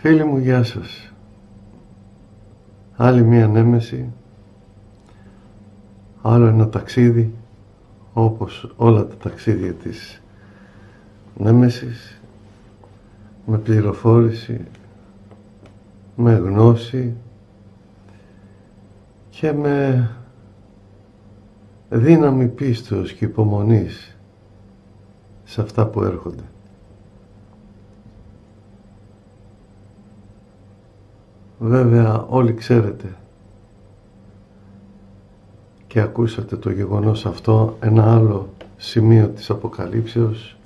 Φίλοι μου, γεια σας. Άλλη μία νέμεση, άλλο ένα ταξίδι, όπως όλα τα ταξίδια της νέμεσης, με πληροφόρηση, με γνώση και με δύναμη πίστεως και υπομονής σε αυτά που έρχονται. Βέβαια όλοι ξέρετε και ακούσατε το γεγονός αυτό, ένα άλλο σημείο της Αποκαλύψεως,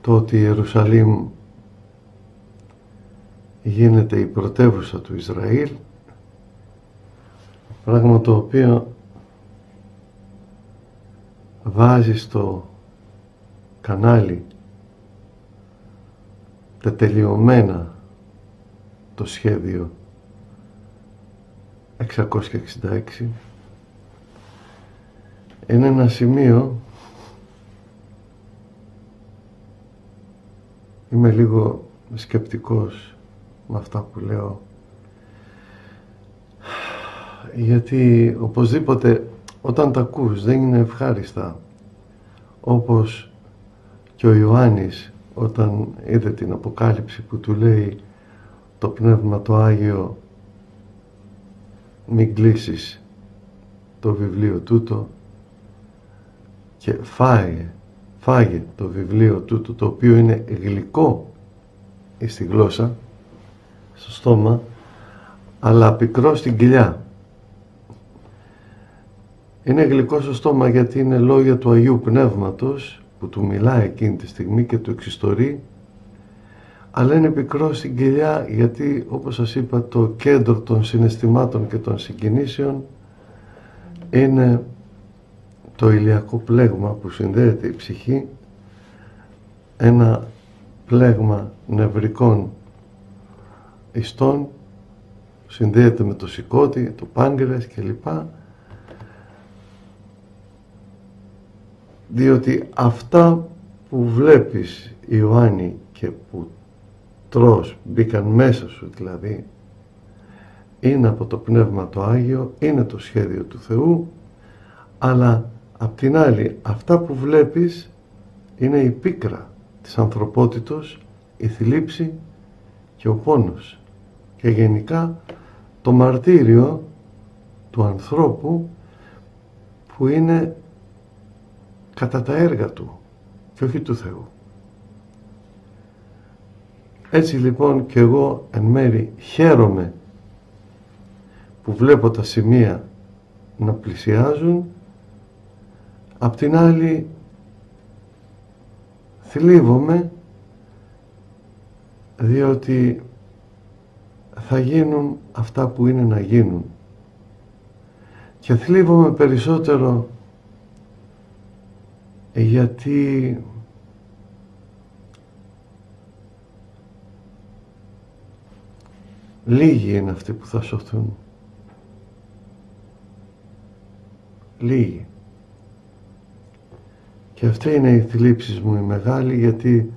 το ότι η Ιερουσαλήμ γίνεται η πρωτεύουσα του Ισραήλ, πράγμα το οποίο βάζει στο κανάλι τετελειωμένα το σχέδιο 666. Είναι ένα σημείο, είμαι λίγο σκεπτικός με αυτά που λέω, γιατί οπωσδήποτε όταν τα ακούς δεν είναι ευχάριστα, όπως και ο Ιωάννης όταν είδε την Αποκάλυψη που του λέει το Πνεύμα το Άγιο, μην κλείσεις το βιβλίο τούτο και φάγε το βιβλίο τούτο, το οποίο είναι γλυκό στη γλώσσα, στο στόμα, αλλά πικρό στην κοιλιά. Είναι γλυκό στο στόμα γιατί είναι λόγια του Αγίου Πνεύματος που του μιλάει εκείνη τη στιγμή και του εξιστορεί, αλλά είναι πικρό στην κοιλιά γιατί, όπως σας είπα, το κέντρο των συναισθημάτων και των συγκινήσεων είναι το ηλιακό πλέγμα που συνδέεται η ψυχή, ένα πλέγμα νευρικών ιστών, συνδέεται με το σηκώτη, το πάγκρεας κλπ. Διότι αυτά που βλέπεις, Ιωάννη, και που τρως, μπήκαν μέσα σου δηλαδή, είναι από το Πνεύμα το Άγιο, είναι το σχέδιο του Θεού, αλλά απ' την άλλη αυτά που βλέπεις είναι η πίκρα της ανθρωπότητος, η θλίψη και ο πόνος και γενικά το μαρτύριο του ανθρώπου που είναι κατά τα έργα του και όχι του Θεού. Έτσι λοιπόν και εγώ εν μέρει χαίρομαι που βλέπω τα σημεία να πλησιάζουν, απ' την άλλη θλίβομαι διότι θα γίνουν αυτά που είναι να γίνουν, και θλίβομαι περισσότερο γιατί λίγοι είναι αυτοί που θα σωθούν. Λίγοι. Και αυτή είναι η θλίψη μου η μεγάλη, γιατί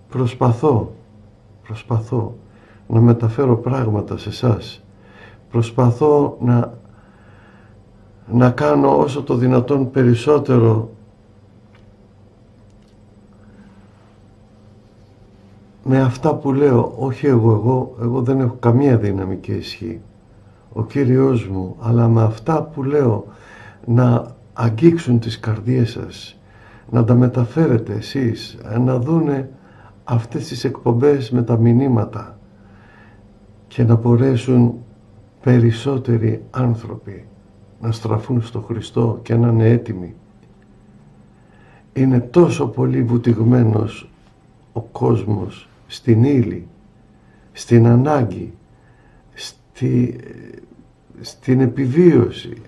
προσπαθώ να μεταφέρω πράγματα σε εσάς. Προσπαθώ να κάνω όσο το δυνατόν περισσότερο με αυτά που λέω. Όχι εγώ δεν έχω καμία δύναμη και ισχύ, ο Κύριος μου, αλλά με αυτά που λέω να αγγίξουν τις καρδιές σας, να τα μεταφέρετε εσείς, να δούνε αυτές τις εκπομπές με τα μηνύματα και να μπορέσουν περισσότεροι άνθρωποι να στραφούν στο Χριστό και να είναι έτοιμοι. Είναι τόσο πολύ βουτυγμένος ο κόσμος στην ύλη, στην ανάγκη, στην επιβίωση,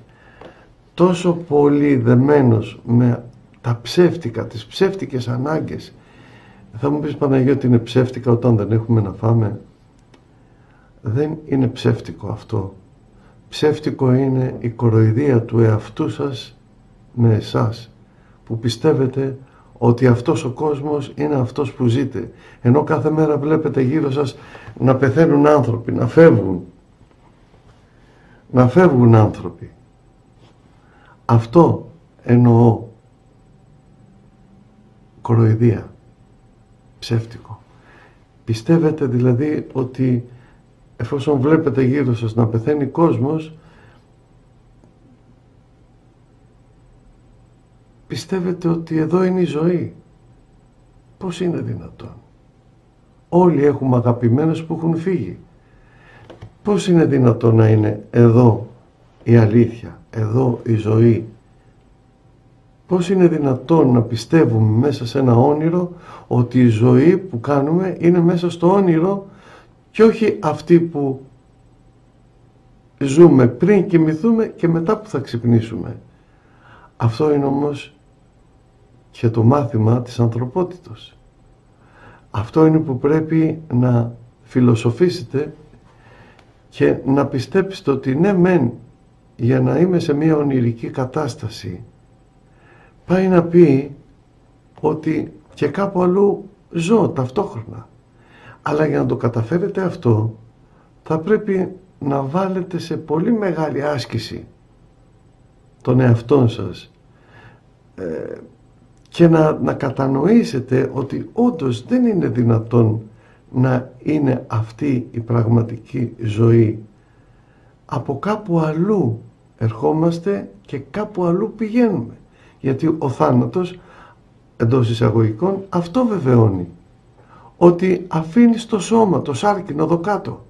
τόσο πολύ δεμένος με τα ψεύτικα, τις ψεύτικες ανάγκες. Θα μου πεις, Παναγιώτη, είναι ψεύτικα όταν δεν έχουμε να φάμε? Δεν είναι ψεύτικο αυτό. Ψεύτικο είναι η κοροϊδία του εαυτού σας με εσάς, που πιστεύετε ότι αυτός ο κόσμος είναι αυτός που ζείτε, ενώ κάθε μέρα βλέπετε γύρω σας να πεθαίνουν άνθρωποι, να φεύγουν άνθρωποι. Αυτό εννοώ κοροϊδία, ψεύτικο. Πιστεύετε δηλαδή ότι εφόσον βλέπετε γύρω σας να πεθαίνει κόσμος, πιστεύετε ότι εδώ είναι η ζωή? Πώς είναι δυνατόν? Όλοι έχουμε αγαπημένους που έχουν φύγει. Πώς είναι δυνατόν να είναι εδώ η αλήθεια, εδώ η ζωή? Πώς είναι δυνατόν να πιστεύουμε μέσα σε ένα όνειρο ότι η ζωή που κάνουμε είναι μέσα στο όνειρο και όχι αυτή που ζούμε πριν κοιμηθούμε και μετά που θα ξυπνήσουμε? Αυτό είναι όμως και το μάθημα της ανθρωπότητος. Αυτό είναι που πρέπει να φιλοσοφήσετε και να πιστέψετε ότι ναι μεν για να είμαι σε μια ονειρική κατάσταση πάει να πει ότι και κάπου αλλού ζω ταυτόχρονα. Αλλά για να το καταφέρετε αυτό θα πρέπει να βάλετε σε πολύ μεγάλη άσκηση τον εαυτόν σας και να κατανοήσετε ότι όντως δεν είναι δυνατόν να είναι αυτή η πραγματική ζωή. Από κάπου αλλού ερχόμαστε και κάπου αλλού πηγαίνουμε. Γιατί ο θάνατος, εντός εισαγωγικών, αυτό βεβαιώνει. Ότι αφήνει το σώμα, το σάρκινο εδώ κάτω.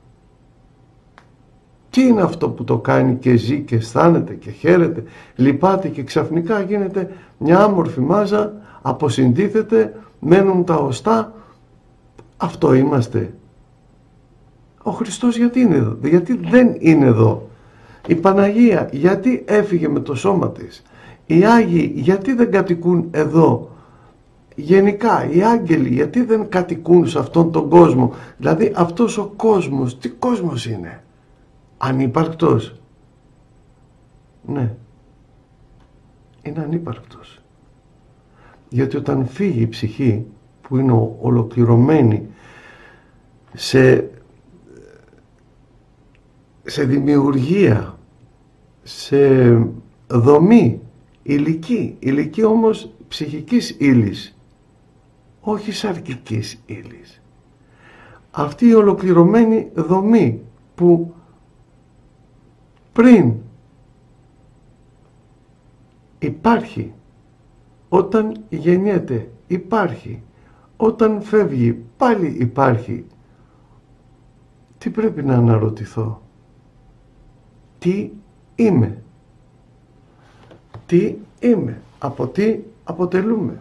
Τι είναι αυτό που το κάνει και ζει και αισθάνεται και χαίρεται, λυπάται και ξαφνικά γίνεται μια άμορφη μάζα, αποσυντίθεται, μένουν τα οστά? Αυτό είμαστε? Ο Χριστός γιατί είναι εδώ? Γιατί δεν είναι εδώ? Η Παναγία γιατί έφυγε με το σώμα της? Οι Άγιοι γιατί δεν κατοικούν εδώ? Γενικά οι άγγελοι γιατί δεν κατοικούν σε αυτόν τον κόσμο? Δηλαδή αυτός ο κόσμος, τι κόσμος είναι? Ανύπαρκτος? Ναι, είναι ανύπαρκτος. Γιατί όταν φύγει η ψυχή που είναι ολοκληρωμένη σε δημιουργία, σε δομή, ηλική όμως ψυχικής ύλης, όχι σαρκικής ύλης. Αυτή η ολοκληρωμένη δομή που πριν υπάρχει, όταν γεννιέται υπάρχει, όταν φεύγει πάλι υπάρχει. Τι πρέπει να αναρωτηθώ? Τι είμαι? Τι είμαι? Από τι αποτελούμε?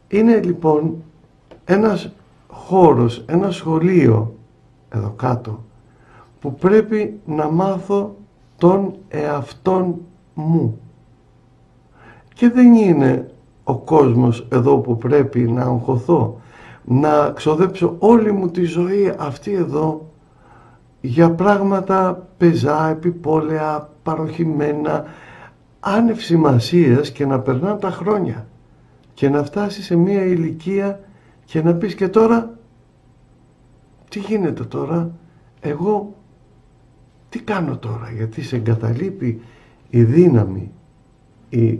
Είναι λοιπόν ένας χώρος, ένα σχολείο εδώ κάτω που πρέπει να μάθω τον εαυτόν μου. Και δεν είναι ο κόσμος εδώ που πρέπει να αγχωθώ, να ξοδέψω όλη μου τη ζωή αυτή εδώ για πράγματα πεζά, επιπόλαια, παροχημένα, άνευ σημασίας και να περνάνε τα χρόνια και να φτάσει σε μια ηλικία και να πεις και τώρα τι γίνεται τώρα? Εγώ τι κάνω τώρα? Γιατί σε εγκαταλείπει η δύναμη, η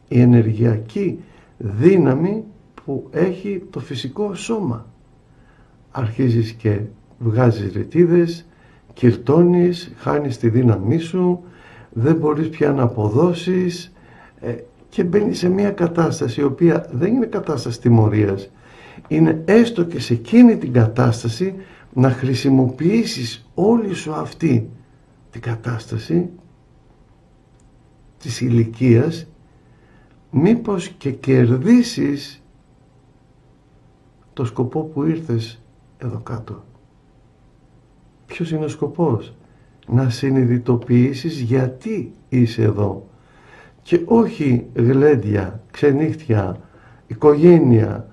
ενεργειακή δύναμη που έχει το φυσικό σώμα. Αρχίζεις και βγάζεις ρητίδες, κυρτώνεις, χάνεις τη δύναμή σου, δεν μπορείς πια να αποδώσεις και μπαίνεις σε μια κατάσταση η οποία δεν είναι κατάσταση τιμωρίας. Είναι έστω και σε εκείνη την κατάσταση να χρησιμοποιήσεις όλη σου αυτή την κατάσταση της ηλικίας, μήπως και κερδίσεις το σκοπό που ήρθες εδώ κάτω. Ποιος είναι ο σκοπός? Να συνειδητοποιήσεις γιατί είσαι εδώ και όχι γλέντια, ξενύχτια, οικογένεια,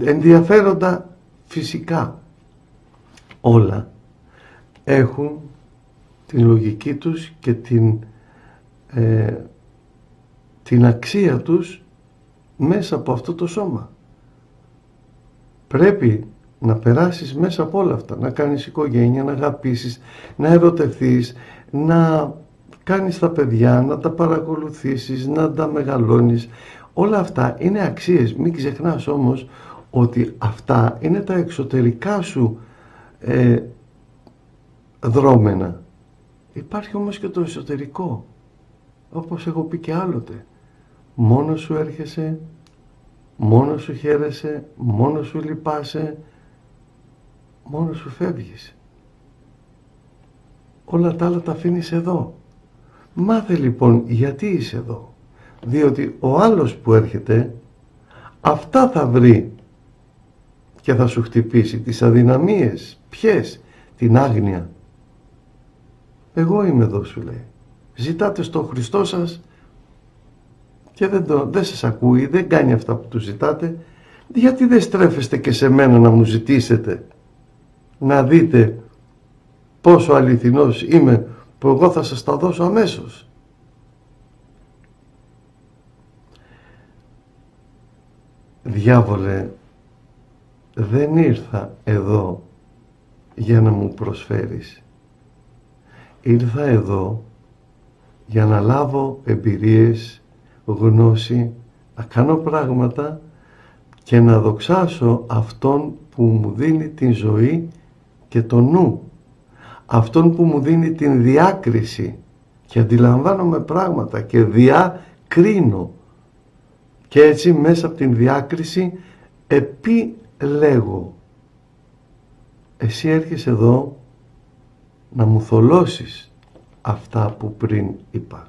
ενδιαφέροντα φυσικά. Όλα έχουν την λογική τους και την την αξία τους μέσα από αυτό το σώμα. Πρέπει να περάσεις μέσα από όλα αυτά, να κάνεις οικογένεια, να αγαπήσεις, να ερωτευθείς, να κάνεις τα παιδιά, να τα παρακολουθήσεις, να τα μεγαλώνεις. Όλα αυτά είναι αξίες. Μην ξεχνάς όμως ότι αυτά είναι τα εξωτερικά σου δρόμενα. Υπάρχει όμως και το εσωτερικό, όπως έχω πει και άλλοτε. Μόνος σου έρχεσαι, μόνος σου χαίρεσαι, μόνος σου λυπάσαι, μόνος σου φεύγεις. Όλα τα άλλα τα αφήνεις εδώ. Μάθε λοιπόν γιατί είσαι εδώ. Διότι ο άλλος που έρχεται αυτά θα βρει και θα σου χτυπήσει τις αδυναμίες. Ποιες? Την άγνοια. Εγώ είμαι εδώ, σου λέει. Ζητάτε στον Χριστό σας και δεν σας ακούει, δεν κάνει αυτά που του ζητάτε. Γιατί δεν στρέφεστε και σε μένα να μου ζητήσετε, να δείτε πόσο αληθινός είμαι, που εγώ θα σας τα δώσω αμέσως. Διάβολε, δεν ήρθα εδώ για να μου προσφέρεις. Ήρθα εδώ για να λάβω εμπειρίες, γνώση, να κάνω πράγματα και να δοξάσω Αυτόν που μου δίνει την ζωή και το νου. Αυτόν που μου δίνει την διάκριση και αντιλαμβάνομαι πράγματα και διακρίνω. Και έτσι μέσα από την διάκριση επιλέγω. Εσύ έρχεσαι εδώ να μου θολώσεις αυτά που πριν είπα.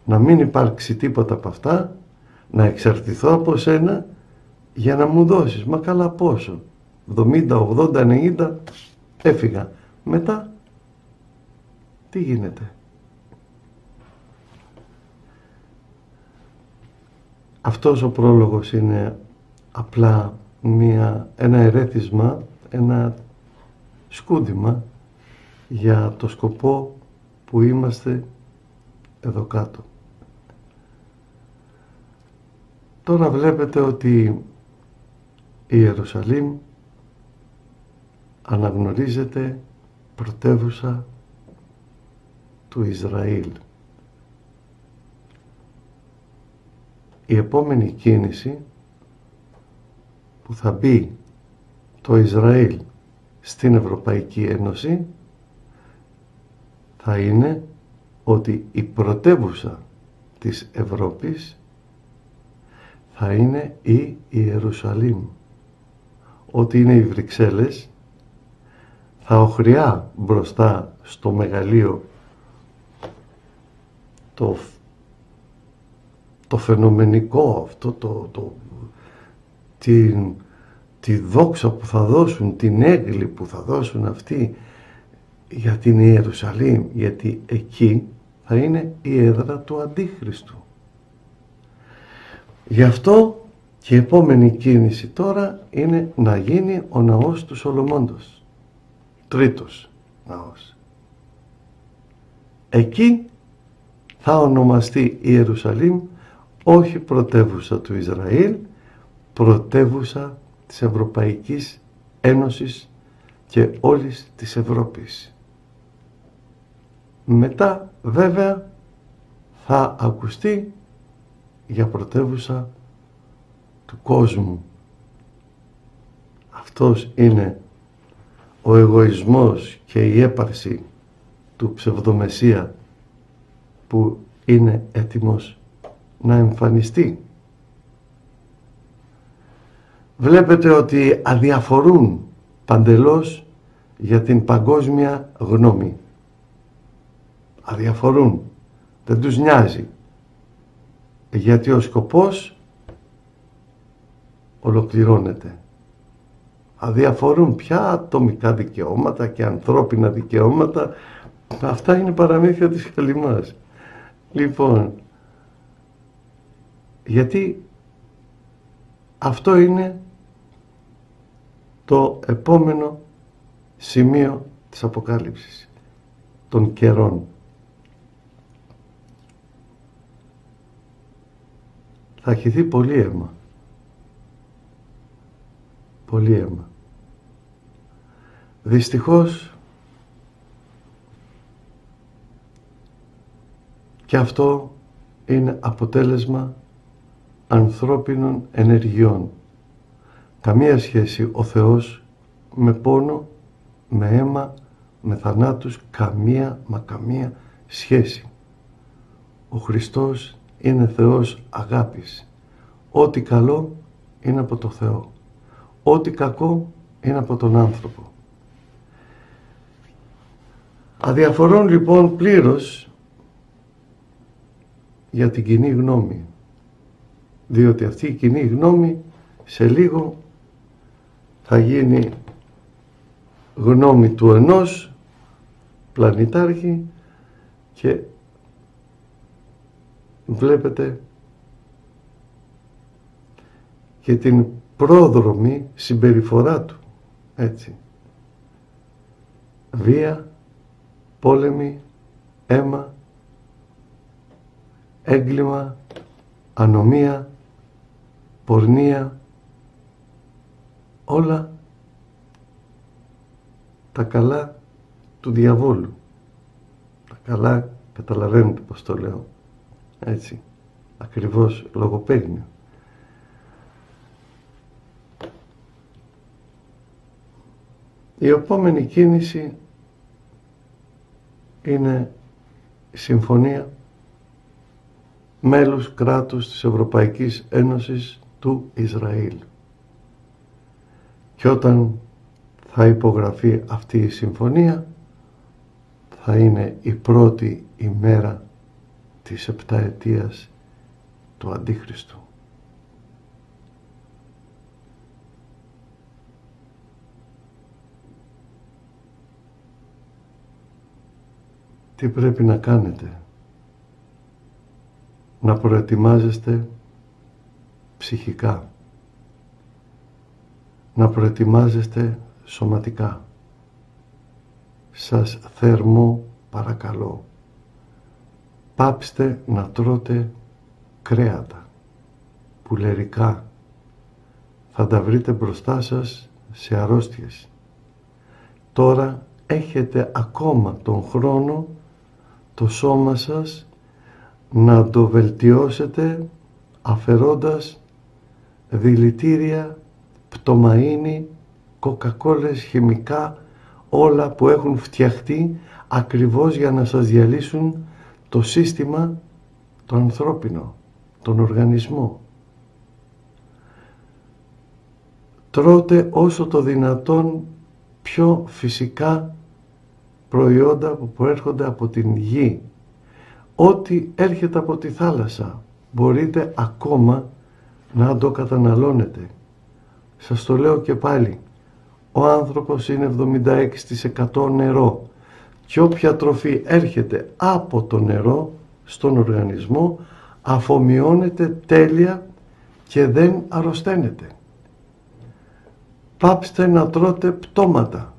Να μην υπάρξει τίποτα από αυτά, να εξαρτηθώ από σένα για να μου δώσεις. Μα καλά πόσο? 70, 80, 90 έφυγα. Μετά τι γίνεται? Αυτός ο πρόλογος είναι απλά ένα ερέθισμα, ένα σκούντιμα για το σκοπό που είμαστε εδώ κάτω. Τώρα βλέπετε ότι η Ιερουσαλήμ αναγνωρίζεται πρωτεύουσα του Ισραήλ. Η επόμενη κίνηση που θα μπει το Ισραήλ στην Ευρωπαϊκή Ένωση θα είναι ότι η πρωτεύουσα της Ευρώπης θα είναι η Ιερουσαλήμ. Ότι είναι οι Βρυξέλλες θα οχριά μπροστά στο μεγαλείο το φαινομενικό αυτό, τη δόξα που θα δώσουν, την έγκλη που θα δώσουν αυτοί για την Ιερουσαλήμ, γιατί εκεί θα είναι η έδρα του Αντίχριστου. Γι' αυτό και η επόμενη κίνηση τώρα είναι να γίνει ο ναός του Σολομώντος, τρίτος ναός. Εκεί θα ονομαστεί η Ιερουσαλήμ όχι πρωτεύουσα του Ισραήλ, πρωτεύουσα της Ευρωπαϊκής Ένωσης και όλης της Ευρώπης. Μετά βέβαια θα ακουστεί για πρωτεύουσα του κόσμου. Αυτός είναι ο εγωισμός και η έπαρση του ψευδομεσσία που είναι έτοιμος να εμφανιστεί. Βλέπετε ότι αδιαφορούν παντελώς για την παγκόσμια γνώμη. Αδιαφορούν. Δεν τους νοιάζει. Γιατί ο σκοπός ολοκληρώνεται. Αδιαφορούν πια ατομικά δικαιώματα και ανθρώπινα δικαιώματα. Αυτά είναι παραμύθια της χαλιμάς. Λοιπόν, γιατί αυτό είναι το επόμενο σημείο της Αποκάλυψης των καιρών. θα χυθεί πολύ αίμα. Πολύ αίμα. Δυστυχώς και αυτό είναι αποτέλεσμα ανθρώπινων ενεργειών. Καμία σχέση ο Θεός με πόνο, με αίμα, με θανάτους, καμία σχέση. Ο Χριστός είναι Θεός αγάπης. Ό,τι καλό είναι από το Θεό. Ό,τι κακό είναι από τον άνθρωπο. Αδιαφορών λοιπόν πλήρως για την κοινή γνώμη, διότι αυτή η κοινή γνώμη σε λίγο θα γίνει γνώμη του ενός πλανητάρχη και βλέπετε και την πρόδρομη συμπεριφορά του, έτσι. Βία, πόλεμη, αίμα, έγκλημα, ανομία, πορνεία, όλα τα καλά του διαβόλου. Τα καλά, καταλαβαίνετε πως το λέω, έτσι, ακριβώς λογοπαίγνιο. Η επόμενη κίνηση είναι η συμφωνία μέλους κράτους της Ευρωπαϊκής Ένωσης του Ισραήλ. Και όταν θα υπογραφεί αυτή η συμφωνία θα είναι η πρώτη ημέρα της επταετίας του Αντίχριστου. Τι πρέπει να κάνετε? Να προετοιμάζεστε ψυχικά, να προετοιμάζεστε σωματικά. Σας θερμώ παρακαλώ, πάψτε να τρώτε κρέατα, πουλερικά. Θα τα βρείτε μπροστά σας σε αρρώστιες. Τώρα έχετε ακόμα τον χρόνο το σώμα σας να το βελτιώσετε αφαιρώντας δηλητήρια, πτωμαΐνη, κοκακόλες, χημικά, όλα που έχουν φτιαχτεί ακριβώς για να σας διαλύσουν το σύστημα το ανθρώπινο, τον οργανισμό. Τρώτε όσο το δυνατόν πιο φυσικά προϊόντα που προέρχονται από την γη. Ό,τι έρχεται από τη θάλασσα μπορείτε ακόμα να το καταναλώνετε. Σας το λέω και πάλι, ο άνθρωπος είναι 76% νερό και όποια τροφή έρχεται από το νερό στον οργανισμό αφομοιώνεται τέλεια και δεν αρρωσταίνεται. Πάψτε να τρώτε πτώματα.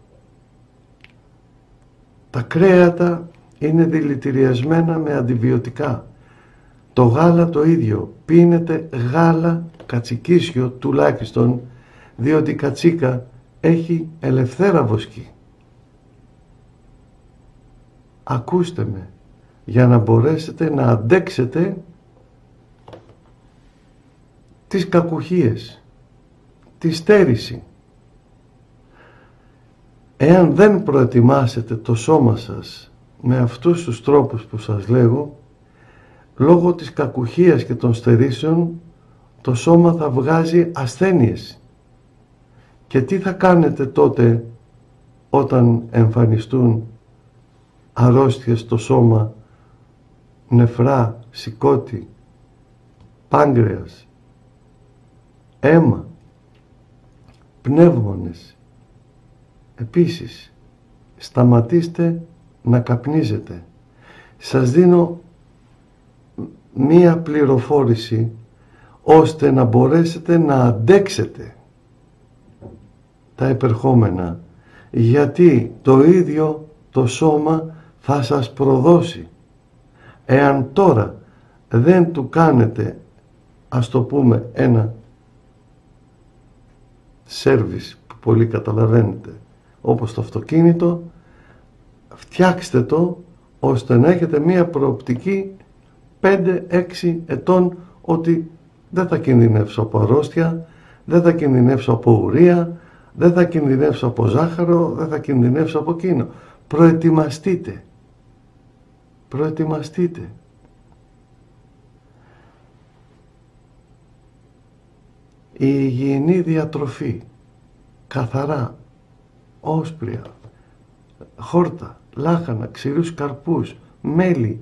Τα κρέατα είναι δηλητηριασμένα με αντιβιωτικά. Το γάλα το ίδιο. Πίνετε γάλα κατσικίσιο τουλάχιστον, διότι η κατσίκα έχει ελευθέρα βοσκή. Ακούστε με, για να μπορέσετε να αντέξετε τις κακουχίες, τη στέρηση. Εάν δεν προετοιμάσετε το σώμα σας με αυτούς τους τρόπους που σας λέγω, λόγω της κακουχίας και των στερήσεων, το σώμα θα βγάζει ασθένειες. Και τι θα κάνετε τότε όταν εμφανιστούν αρρώστιες στο σώμα, νεφρά, σηκώτη, πάγκρεας, αίμα, πνεύμονες? Επίσης, σταματήστε να καπνίζετε. Σας δίνω μία πληροφόρηση ώστε να μπορέσετε να αντέξετε τα επερχόμενα, γιατί το ίδιο το σώμα θα σας προδώσει. Εάν τώρα δεν του κάνετε ας το πούμε, ένα σέρβις που πολύ καταλαβαίνετε, όπως το αυτοκίνητο, φτιάξτε το ώστε να έχετε μία προοπτική 5-6 ετών ότι δεν θα κινδυνεύσω από αρρώστια, δεν θα κινδυνεύσω από ουρεία, δεν θα κινδυνεύσω από ζάχαρο, δεν θα κινδυνεύσω από εκείνο. Προετοιμαστείτε. Προετοιμαστείτε. Η υγιεινή διατροφή, καθαρά, όσπρια, χόρτα, λάχανα, ξηρούς καρπούς, μέλι,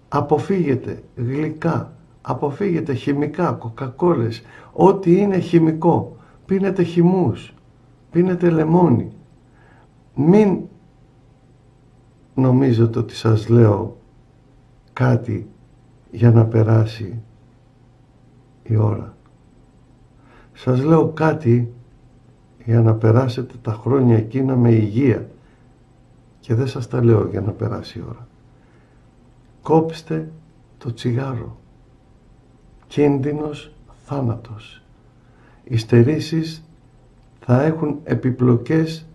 αποφύγετε γλυκά, αποφύγετε χημικά, κοκακόλες, ό,τι είναι χημικό, πίνετε χυμούς, πίνετε λεμόνι. Μην νομίζετε ότι σας λέω κάτι για να περάσει η ώρα. Σας λέω κάτι για να περάσετε τα χρόνια εκείνα με υγεία και δεν σας τα λέω για να περάσει η ώρα. Κόψτε το τσιγάρο. Κίνδυνος θάνατος. Οι στερήσεις θα έχουν επιπλοκές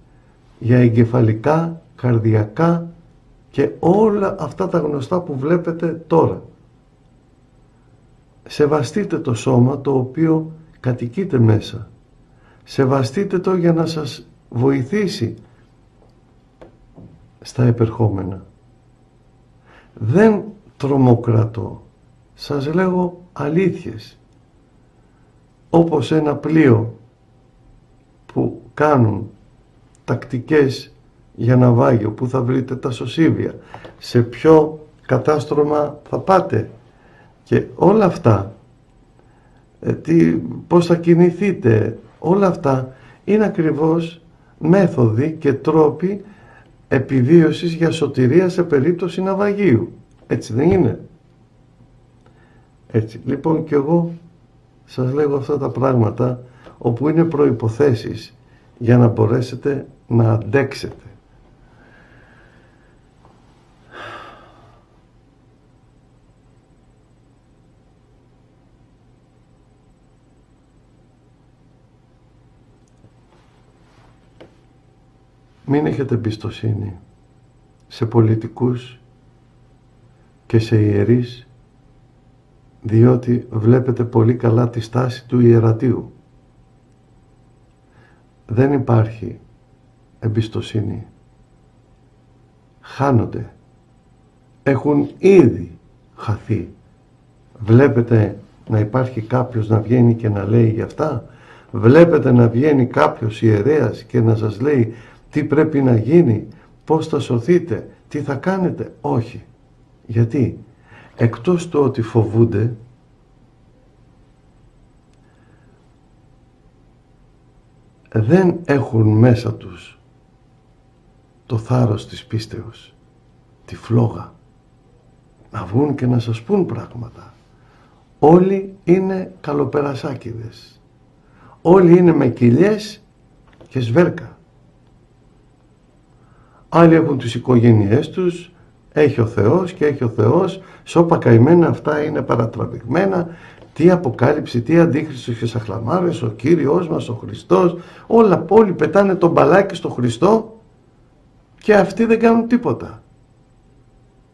για εγκεφαλικά, καρδιακά και όλα αυτά τα γνωστά που βλέπετε τώρα. Σεβαστείτε το σώμα το οποίο κατοικείτε μέσα. Σεβαστείτε το για να σας βοηθήσει στα επερχόμενα. Δεν τρομοκρατώ. Σας λέγω αλήθειες. Όπως ένα πλοίο που κάνουν τακτικές για ναυάγιο, που θα βρείτε τα σωσίβια, σε ποιο κατάστρωμα θα πάτε και όλα αυτά, πώς θα κινηθείτε, όλα αυτά είναι ακριβώς μέθοδοι και τρόποι επιβίωσης για σωτηρία σε περίπτωση ναυαγίου. Έτσι δεν είναι? Έτσι. Λοιπόν, και εγώ σας λέγω αυτά τα πράγματα όπου είναι προϋποθέσεις για να μπορέσετε να αντέξετε. Μην έχετε εμπιστοσύνη σε πολιτικούς και σε ιερείς, διότι βλέπετε πολύ καλά τη στάση του ιερατείου. Δεν υπάρχει εμπιστοσύνη. Χάνονται. Έχουν ήδη χαθεί. Βλέπετε να υπάρχει κάποιος να βγαίνει και να λέει για αυτά? Βλέπετε να βγαίνει κάποιος ιερέας και να σας λέει τι πρέπει να γίνει, πώς θα σωθείτε, τι θα κάνετε? Όχι. Γιατί? Εκτός του ότι φοβούνται, δεν έχουν μέσα τους το θάρρος της πίστεως, τη φλόγα, να βγουν και να σας πούν πράγματα. Όλοι είναι καλοπερασάκηδες. Όλοι είναι με κοιλιές και σβέρκα. Άλλοι έχουν τις οικογένειές τους, έχει ο Θεός και έχει ο Θεός, σώπα καημένα αυτά είναι παρατραβηγμένα, τι αποκάλυψη, τι αντίχριστος και σαχλαμάρες, ο Κύριος μας, ο Χριστός, όλοι πετάνε τον μπαλάκι στο Χριστό και αυτοί δεν κάνουν τίποτα.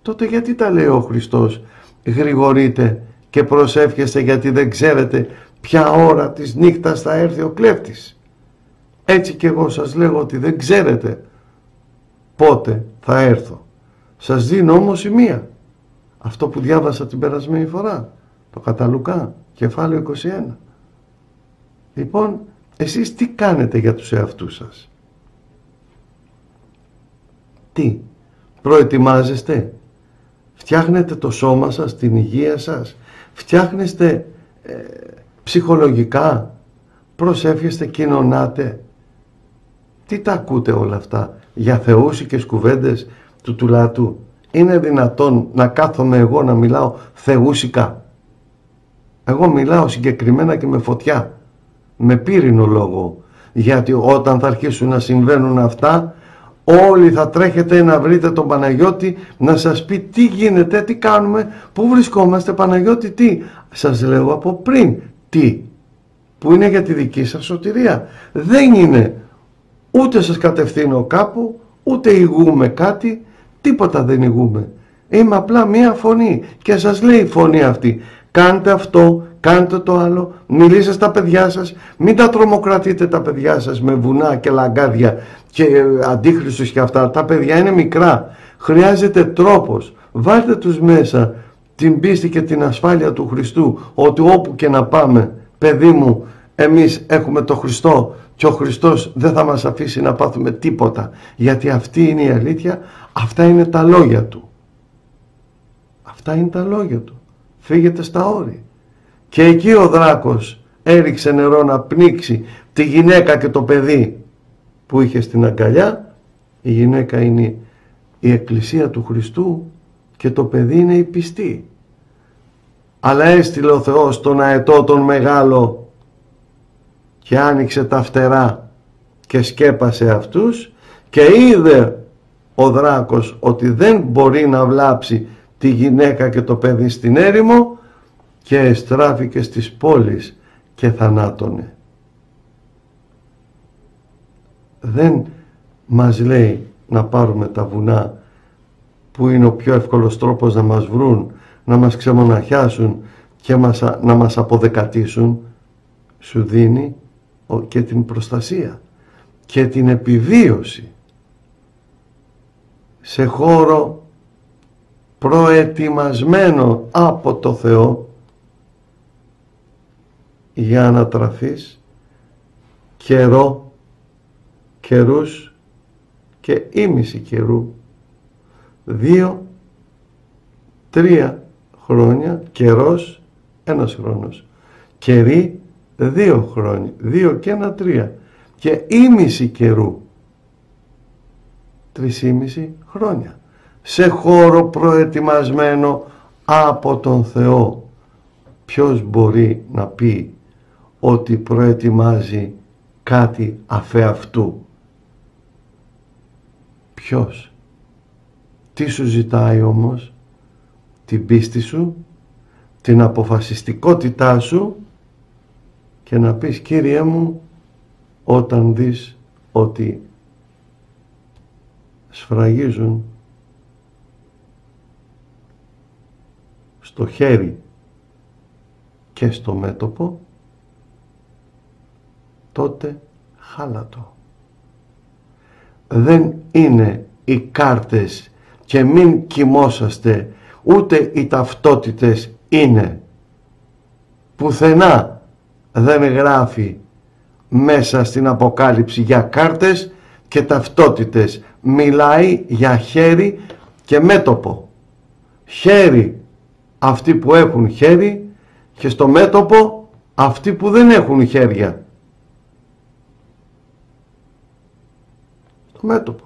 Τότε γιατί τα λέει ο Χριστός, γρηγορείτε και προσεύχεστε γιατί δεν ξέρετε ποια ώρα της νύχτας θα έρθει ο κλέφτης? Έτσι και εγώ σας λέγω ότι δεν ξέρετε πότε θα έρθω. Σας δίνω όμως σημεία. Αυτό που διάβασα την περασμένη φορά, το κατά Λουκά, κεφάλαιο 21. Λοιπόν, εσείς τι κάνετε για τους εαυτούς σας? Τι? Προετοιμάζεστε? Φτιάχνετε το σώμα σας, την υγεία σας? Φτιάχνεστε ψυχολογικά? Προσεύχεστε, κοινωνάτε? Τι τα ακούτε όλα αυτά για θεούσικες κουβέντες του τουλάτου? Είναι δυνατόν να κάθομαι εγώ να μιλάω θεούσικα? Εγώ μιλάω συγκεκριμένα και με φωτιά, με πύρινο λόγο, γιατί όταν θα αρχίσουν να συμβαίνουν αυτά, όλοι θα τρέχετε να βρείτε τον Παναγιώτη να σας πει τι γίνεται, τι κάνουμε, πού βρισκόμαστε, Παναγιώτη, τι? Σας λέω από πριν τι, που είναι για τη δική σας σωτηρία. Δεν είναι, ούτε σας κατευθύνω κάπου, ούτε ηγούμε κάτι, τίποτα δεν ηγούμε. Είμαι απλά μία φωνή και σας λέει η φωνή αυτή, κάντε αυτό, κάντε το άλλο, μιλήστε στα παιδιά σας, μην τα τρομοκρατείτε τα παιδιά σας με βουνά και λαγκάδια και αντίχριστους και αυτά. Τα παιδιά είναι μικρά, χρειάζεται τρόπος, βάλτε τους μέσα την πίστη και την ασφάλεια του Χριστού, ότι όπου και να πάμε, παιδί μου, εμείς έχουμε το Χριστό και ο Χριστός δεν θα μας αφήσει να πάθουμε τίποτα, γιατί αυτή είναι η αλήθεια, αυτά είναι τα λόγια του. Αυτά είναι τα λόγια του. Φύγετε στα όρη. Και εκεί ο δράκος έριξε νερό να πνίξει τη γυναίκα και το παιδί που είχε στην αγκαλιά. Η γυναίκα είναι η εκκλησία του Χριστού και το παιδί είναι η πιστή. Αλλά έστειλε ο Θεός τον αετό τον μεγάλο και άνοιξε τα φτερά και σκέπασε αυτούς και είδε ο δράκος ότι δεν μπορεί να βλάψει τη γυναίκα και το παιδί στην έρημο και εστράφηκε στις πόλεις και θανάτωνε. Δεν μας λέει να πάρουμε τα βουνά που είναι ο πιο εύκολος τρόπος να μας βρουν, να μας ξεμοναχιάσουν και να μας αποδεκατήσουν. Σου δίνει και την προστασία και την επιβίωση σε χώρο προετοιμασμένο από το Θεό για να τραφείς καιρούς και ήμιση καιρού, 2-3 χρόνια, καιρός 1 χρόνος, καιροί 2 χρόνια, 2 και 1 3 και ήμιση καιρού 3,5 χρόνια, σε χώρο προετοιμασμένο από τον Θεό. Ποιος μπορεί να πει ότι προετοιμάζει κάτι αφεαυτού? Ποιος? Τι σου ζητάει όμως? Την πίστη σου, την αποφασιστικότητά σου και να πεις, Κύριε μου, όταν δεις ότι σφραγίζουν στο χέρι και στο μέτωπο, τότε χάλατο. Δεν είναι οι κάρτες και μην κοιμόσαστε, ούτε οι ταυτότητες είναι. Πουθενά δεν γράφει μέσα στην Αποκάλυψη για κάρτες και ταυτότητες. Μιλάει για χέρι και μέτωπο. Χέρι αυτοί που έχουν χέρι και στο μέτωπο αυτοί που δεν έχουν χέρια. Το μέτωπο.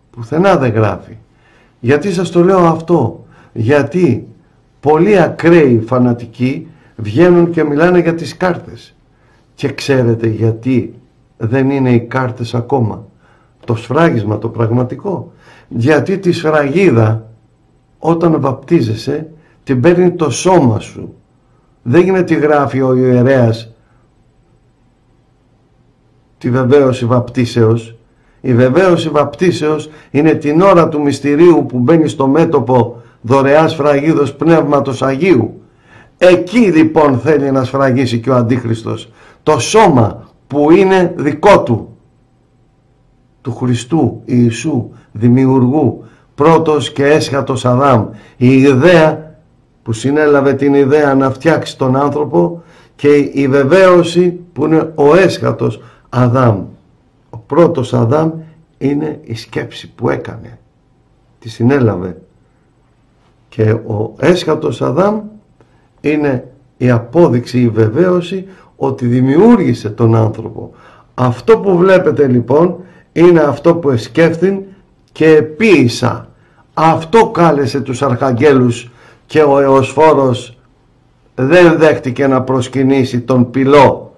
Πουθενά δεν γράφει. Γιατί σας το λέω αυτό? Γιατί πολλοί ακραίοι φανατικοί βγαίνουν και μιλάνε για τις κάρτες. Και ξέρετε γιατί δεν είναι οι κάρτες ακόμα? Το σφράγισμα το πραγματικό. Γιατί τη σφραγίδα όταν βαπτίζεσαι την παίρνει το σώμα σου. Δεν είναι τι γράφει ο ιερέας τη βεβαίωση βαπτίσεως. Η βεβαίωση βαπτίσεως είναι την ώρα του μυστηρίου που μπαίνει στο μέτωπο δωρεάς σφραγίδος Πνεύματος Αγίου. Εκεί λοιπόν θέλει να σφραγίσει και ο Αντίχριστος το σώμα που είναι δικό του Χριστού Ιησού, δημιουργού, πρώτος και έσχατος Αδάμ. Η ιδέα που συνέλαβε την ιδέα να φτιάξει τον άνθρωπο και η βεβαίωση που είναι ο έσχατος Αδάμ. Ο πρώτος Αδάμ είναι η σκέψη που έκανε, τη συνέλαβε, και ο έσχατος Αδάμ είναι η απόδειξη, η βεβαίωση ότι δημιούργησε τον άνθρωπο. Αυτό που βλέπετε λοιπόν είναι αυτό που εσκέφθην και επίησα. Αυτό κάλεσε τους αρχαγγέλους και ο Εωσφόρος δεν δέχτηκε να προσκυνήσει τον πυλό.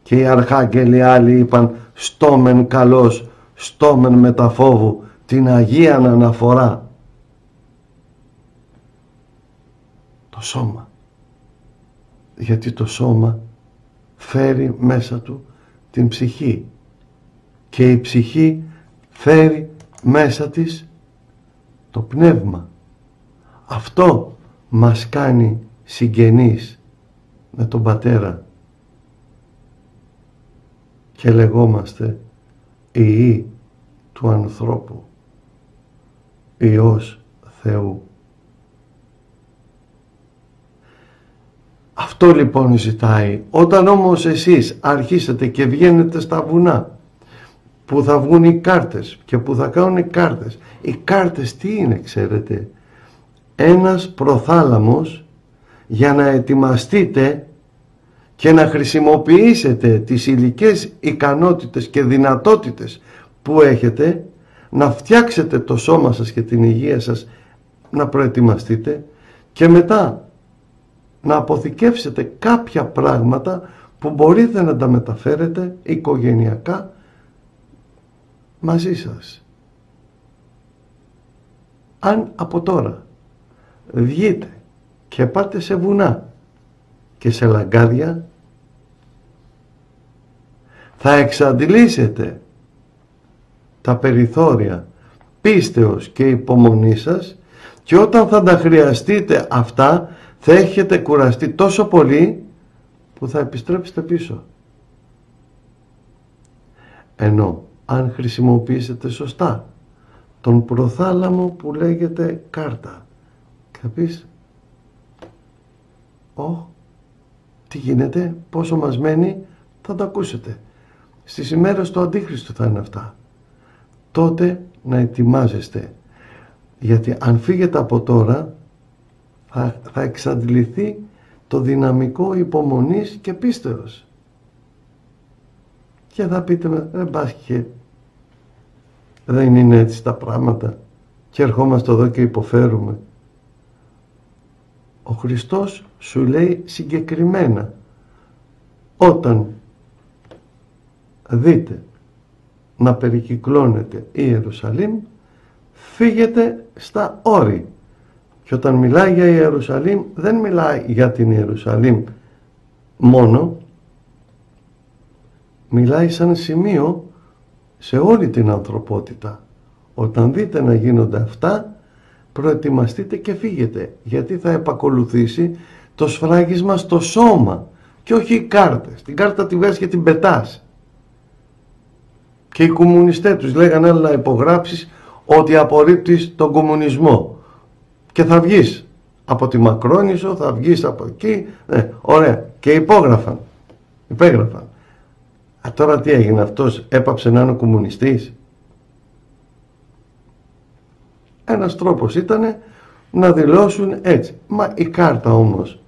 Και οι αρχάγγελοι άλλοι είπαν στόμεν καλός, στόμεν μεταφόβου, την Αγίαν αναφορά. σώμα. Γιατί το σώμα φέρει μέσα του την ψυχή και η ψυχή φέρει μέσα της το πνεύμα. Αυτό μας κάνει συγγενείς με τον Πατέρα και λεγόμαστε Υιοί του ανθρώπου, Υιός Θεού. Αυτό λοιπόν ζητάει. Όταν όμως εσείς αρχίσετε και βγαίνετε στα βουνά που θα βγουν οι κάρτες και που θα κάνουν οι κάρτες. Οι κάρτες τι είναι, ξέρετε? Ένας προθάλαμος για να ετοιμαστείτε και να χρησιμοποιήσετε τις υλικές ικανότητες και δυνατότητες που έχετε, να φτιάξετε το σώμα σας και την υγεία σας, να προετοιμαστείτε και μετά να αποθηκεύσετε κάποια πράγματα που μπορείτε να τα μεταφέρετε οικογενειακά μαζί σας. Αν από τώρα βγείτε και πάτε σε βουνά και σε λαγκάδια, θα εξαντλήσετε τα περιθώρια πίστεως και υπομονή σας και όταν θα τα χρειαστείτε αυτά θα έχετε κουραστεί τόσο πολύ που θα επιστρέψετε πίσω. Ενώ αν χρησιμοποιήσετε σωστά τον προθάλαμο που λέγεται κάρτα, θα πεις τι γίνεται, πόσο μας μένει, θα το ακούσετε. Στις ημέρες του Αντίχριστου θα είναι αυτά. Τότε να ετοιμάζεστε, γιατί αν φύγετε από τώρα θα εξαντληθεί το δυναμικό υπομονής και πίστεως. Και θα πείτε μπάσκε, δεν είναι έτσι τα πράγματα και ερχόμαστε εδώ και υποφέρουμε. Ο Χριστός σου λέει συγκεκριμένα, όταν δείτε να περικυκλώνεται η Ιερουσαλήμ, φύγετε στα όρη. Και όταν μιλάει για Ιερουσαλήμ, δεν μιλάει για την Ιερουσαλήμ μόνο, μιλάει σαν σημείο σε όλη την ανθρωπότητα. Όταν δείτε να γίνονται αυτά, προετοιμαστείτε και φύγετε, γιατί θα επακολουθήσει το σφράγισμα στο σώμα και όχι οι κάρτες. Την κάρτα τη βγάζεις και την πετάς. Και οι κομμουνιστές τους λέγανε άλλα να υπογράψεις ότι απορρίπτεις τον κομμουνισμό και θα βγεις από τη Μακρόνισσο, θα βγεις από εκεί, ωραία, και υπέγραφαν. Τώρα τι έγινε, αυτός έπαψε να είναι ο κομμουνιστής? Ένας τρόπος ήταν να δηλώσουν έτσι. Μα η κάρτα όμως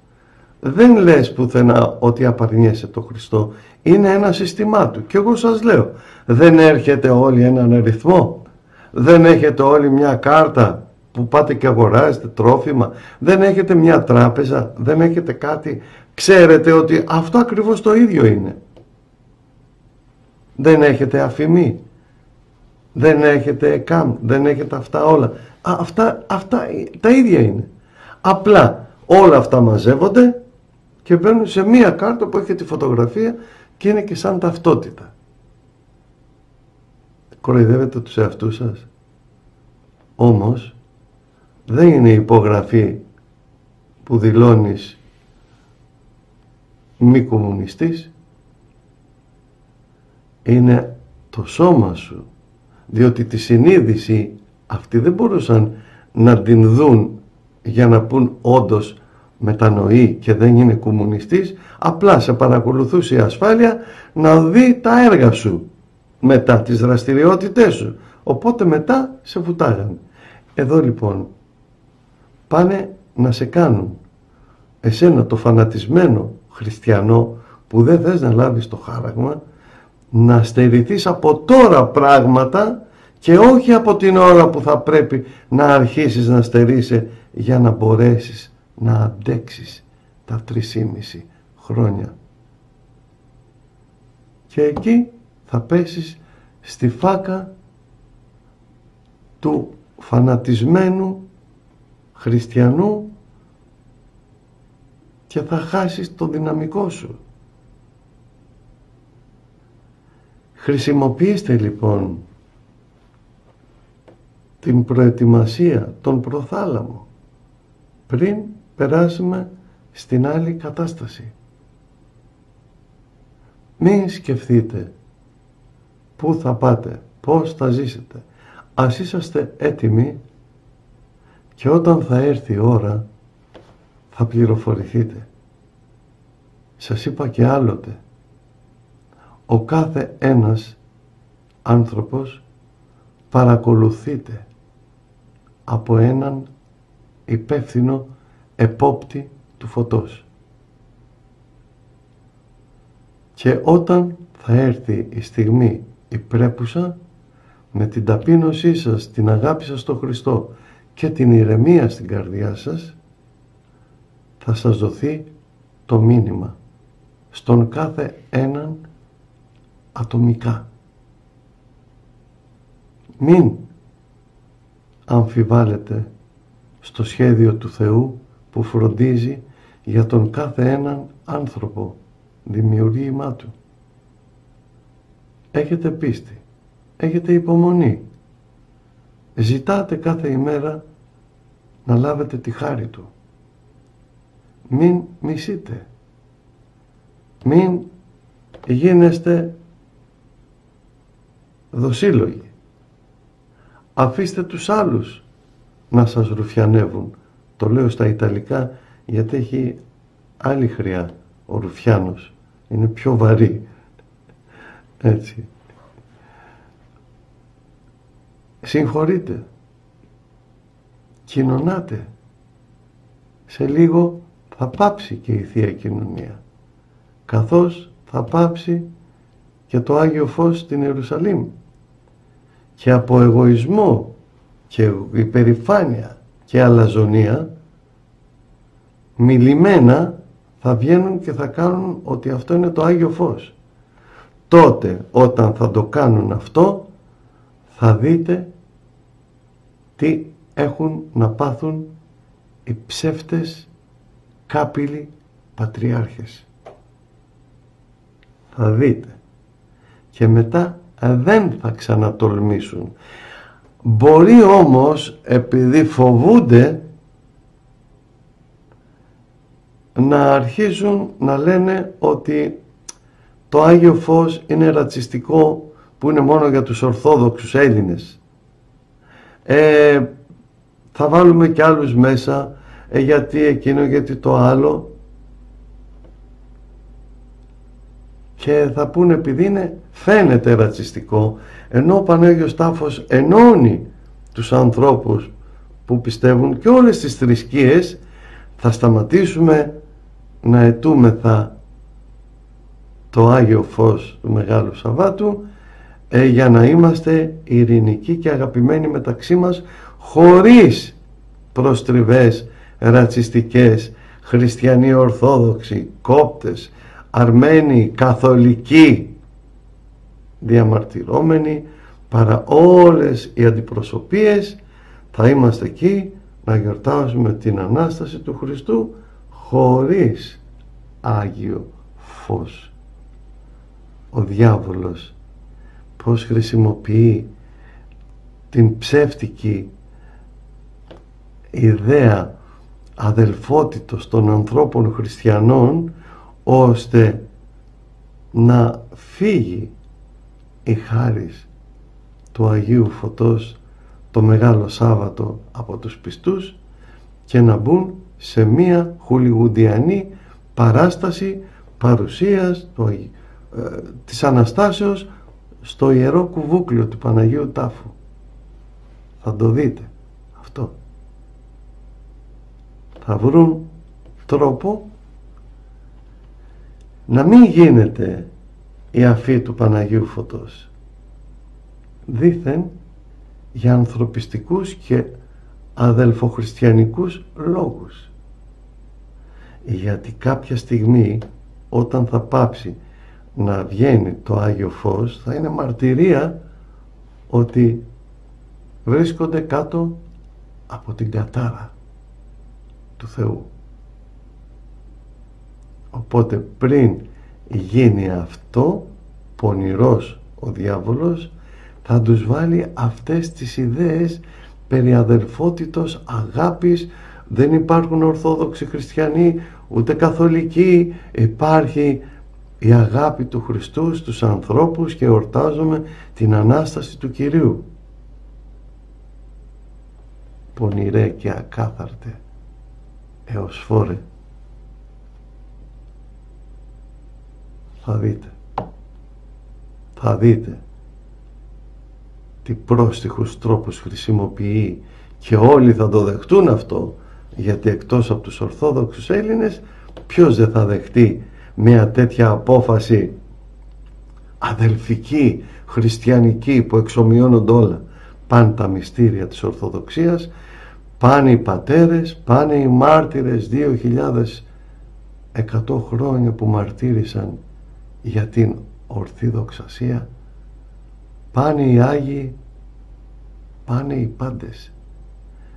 δεν λες πουθενά ότι απαρνιέσαι το Χριστό. Είναι ένα σύστημά του. Και εγώ σας λέω, δεν έρχεται όλοι έναν αριθμό, δεν έχετε όλοι μια κάρτα που πάτε και αγοράζετε τρόφιμα, δεν έχετε μια τράπεζα, δεν έχετε κάτι. Ξέρετε ότι αυτό ακριβώς το ίδιο είναι. Δεν έχετε αφημί, δεν έχετε ΕΚΑΜ, δεν έχετε αυτά όλα. Αυτά τα ίδια είναι. Απλά όλα αυτά μαζεύονται και μπαίνουν σε μία κάρτα που έχει τη φωτογραφία και είναι και σαν ταυτότητα. Κοροϊδεύετε τους εαυτούς σας. Όμως δεν είναι η υπογραφή που δηλώνεις μη κομμουνιστής, είναι το σώμα σου, διότι τη συνείδηση αυτοί δεν μπορούσαν να την δουν για να πούν όντως μετανοεί και δεν είναι κομμουνιστής, απλά σε παρακολουθούσε η ασφάλεια να δει τα έργα σου μετά, τις δραστηριότητές σου, οπότε μετά σε βουτάγανε. Εδώ λοιπόν πάνε να σε κάνουν εσένα το φανατισμένο χριστιανό που δεν θες να λάβεις το χάραγμα, να στερηθείς από τώρα πράγματα και όχι από την ώρα που θα πρέπει να αρχίσεις να στερείσαι για να μπορέσεις να αντέξεις τα 3,5 χρόνια. Και εκεί θα πέσεις στη φάκα του φανατισμένου χριστιανού και θα χάσεις το δυναμικό σου. Χρησιμοποιήστε λοιπόν την προετοιμασία, τον προθάλαμο, πριν περάσουμε στην άλλη κατάσταση. Μην σκεφτείτε πού θα πάτε, πώς θα ζήσετε. Ας είσαστε έτοιμοι και όταν θα έρθει η ώρα θα πληροφορηθείτε. Σας είπα και άλλοτε, ο κάθε ένας άνθρωπος παρακολουθείται από έναν υπεύθυνο επόπτη του φωτός. Και όταν θα έρθει η στιγμή η πρέπουσα, με την ταπείνωσή σας, την αγάπη σας στον Χριστό και την ηρεμία στην καρδιά σας, θα σας δοθεί το μήνυμα στον κάθε έναν ατομικά. Μην αμφιβάλλετε στο σχέδιο του Θεού που φροντίζει για τον κάθε έναν άνθρωπο, δημιουργήμα του. Έχετε πίστη, έχετε υπομονή. Ζητάτε κάθε ημέρα να λάβετε τη χάρη του. Μην μισείτε. Μην γίνεστε δοσίλογοι. Αφήστε τους άλλους να σας ρουφιανεύουν. Το λέω στα Ιταλικά γιατί έχει άλλη χρειά ο ρουφιάνος. Είναι πιο βαρύ. Έτσι. Συγχωρείτε. Κοινωνάτε. Σε λίγο θα πάψει και η Θεία Κοινωνία. Καθώς θα πάψει και το Άγιο Φως στην Ιερουσαλήμ. Και από εγωισμό και υπερηφάνεια και αλαζονία μιλημένα θα βγαίνουν και θα κάνουν ότι αυτό είναι το Άγιο Φως. Τότε όταν θα το κάνουν αυτό θα δείτε τι έχουν να πάθουν οι ψεύτες κάπηλοι πατριάρχες. Θα δείτε. Και μετά δεν θα ξανατολμήσουν. Μπορεί όμως, επειδή φοβούνται, να αρχίζουν να λένε ότι το Άγιο Φως είναι ρατσιστικό, που είναι μόνο για τους Ορθόδοξους Έλληνες. Θα βάλουμε κι άλλους μέσα, γιατί εκείνο, γιατί το άλλο. Και θα πούνε επειδή φαίνεται ρατσιστικό, ενώ ο Πανάγιος Τάφος ενώνει τους ανθρώπους που πιστεύουν και όλες τις θρησκείες, θα σταματήσουμε να αιτούμεθα το Άγιο Φως του Μεγάλου Σαββάτου για να είμαστε ειρηνικοί και αγαπημένοι μεταξύ μας, χωρίς προστριβές ρατσιστικές, χριστιανοί Ορθόδοξοι, Κόπτες, Αρμένοι, Καθολικοί, διαμαρτυρόμενοι, παρά όλες οι αντιπροσωπείες, θα είμαστε εκεί να γιορτάζουμε την Ανάσταση του Χριστού χωρίς Άγιο Φως. Ο διάβολος πώς χρησιμοποιεί την ψεύτικη ιδέα αδελφότητος των ανθρώπων χριστιανών, ώστε να φύγει η χάρις του Αγίου Φωτός το Μεγάλο Σάββατο από τους πιστούς και να μπουν σε μία χολιγουντιανή παράσταση παρουσίας της Αναστάσεως στο Ιερό Κουβούκλιο του Παναγίου Τάφου. Θα το δείτε αυτό. Θα βρουν τρόπο να μην γίνεται η αφή του Παναγίου Φωτός, δήθεν για ανθρωπιστικούς και αδελφοχριστιανικούς λόγους. Γιατί κάποια στιγμή, όταν θα πάψει να βγαίνει το Άγιο Φως, θα είναι μαρτυρία ότι βρίσκονται κάτω από την κατάρα του Θεού. Οπότε πριν γίνει αυτό, πονηρός ο διάβολος θα τους βάλει αυτές τις ιδέες περί αδελφότητος, αγάπης. Δεν υπάρχουν ορθόδοξοι χριστιανοί ούτε καθολικοί, υπάρχει η αγάπη του Χριστού στους ανθρώπους και εορτάζουμε την Ανάσταση του Κυρίου. Πονηρέ και ακάθαρτε έως φόρε. Θα δείτε τι πρόστιχους τρόπους χρησιμοποιεί και όλοι θα το δεχτούν αυτό, γιατί εκτός από τους Ορθόδοξους Έλληνες ποιος δεν θα δεχτεί μια τέτοια απόφαση αδελφική, χριστιανική, που εξομοιώνονται όλα? Πάνε τα μυστήρια της Ορθοδοξίας, πάνε οι πατέρες, πάνε οι μάρτυρες 2.100 χρόνια που μαρτύρησαν για την ορθή δοξασία, πάνε οι Άγιοι, πάνε οι πάντες.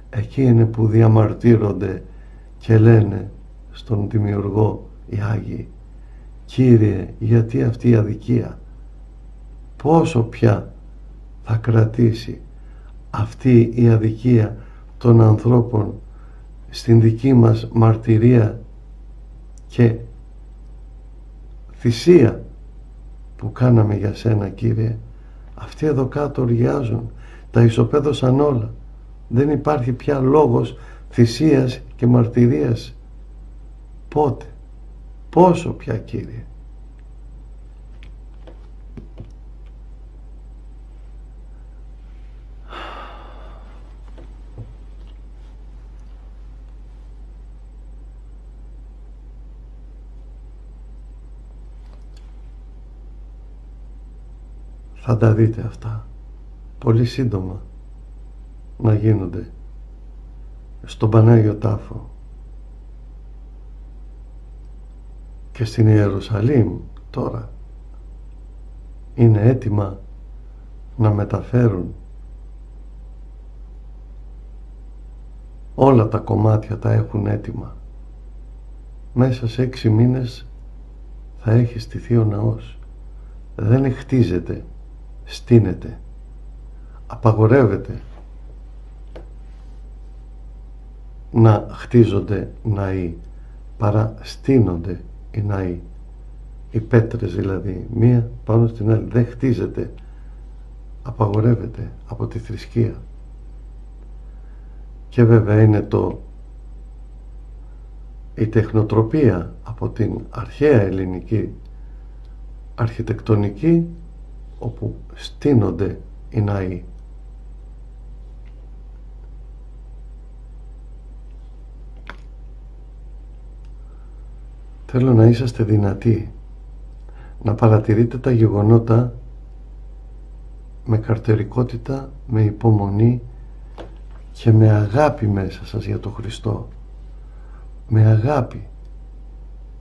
Εκεί είναι που διαμαρτύρονται και λένε στον Δημιουργό οι Άγιοι: Κύριε, γιατί αυτή η αδικία? Πόσο πια θα κρατήσει αυτή η αδικία των ανθρώπων στην δική μας μαρτυρία και θυσία που κάναμε για σένα, Κύριε? Αυτοί εδώ κάτω οργιάζουν, τα ισοπαίδωσαν όλα. Δεν υπάρχει πια λόγος θυσίας και μαρτυρίας. Πότε? Πόσο πια, Κύριε? Θα τα δείτε αυτά πολύ σύντομα να γίνονται στον Πανάγιο Τάφο και στην Ιερουσαλήμ. Τώρα είναι έτοιμα να μεταφέρουν όλα τα κομμάτια, τα έχουν έτοιμα. Μέσα σε 6 μήνες θα έχει στηθεί ο ναός. Δεν χτίζεται, στείνεται. Απαγορεύεται να χτίζονται ναοί, παρά στείνονται οι ναοί, οι πέτρες δηλαδή, μία πάνω στην άλλη. Δεν χτίζεται, απαγορεύεται από τη θρησκεία. Και βέβαια είναι η τεχνοτροπία από την αρχαία ελληνική αρχιτεκτονική, όπου στείνονται οι ναοί. Θέλω να είσαστε δυνατοί, να παρατηρείτε τα γεγονότα με καρτερικότητα, με υπομονή και με αγάπη μέσα σας για τον Χριστό. Με αγάπη.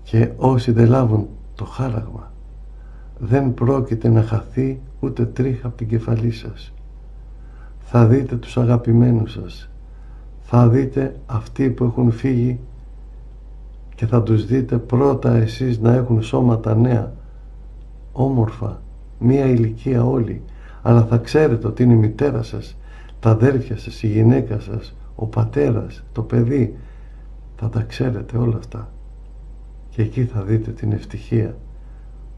Και όσοι δεν λάβουν το χάραγμα, δεν πρόκειται να χαθεί ούτε τρίχα από την κεφαλή σας. Θα δείτε τους αγαπημένους σας, θα δείτε αυτοί που έχουν φύγει και θα τους δείτε πρώτα εσείς να έχουν σώματα νέα, όμορφα, μία ηλικία όλοι, αλλά θα ξέρετε ότι είναι η μητέρα σας, τα αδέρφια σας, η γυναίκα σας, ο πατέρας, το παιδί. Θα τα ξέρετε όλα αυτά και εκεί θα δείτε την ευτυχία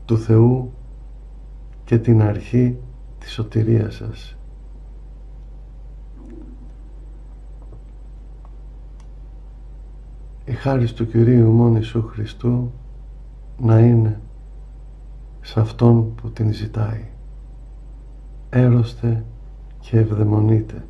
του Θεού και την αρχή της σωτηρίας σας. Η χάρις του Κυρίου ημών Ιησού Χριστού να είναι σε αυτόν που την ζητάει. Έρωστε και ευδαιμονείτε.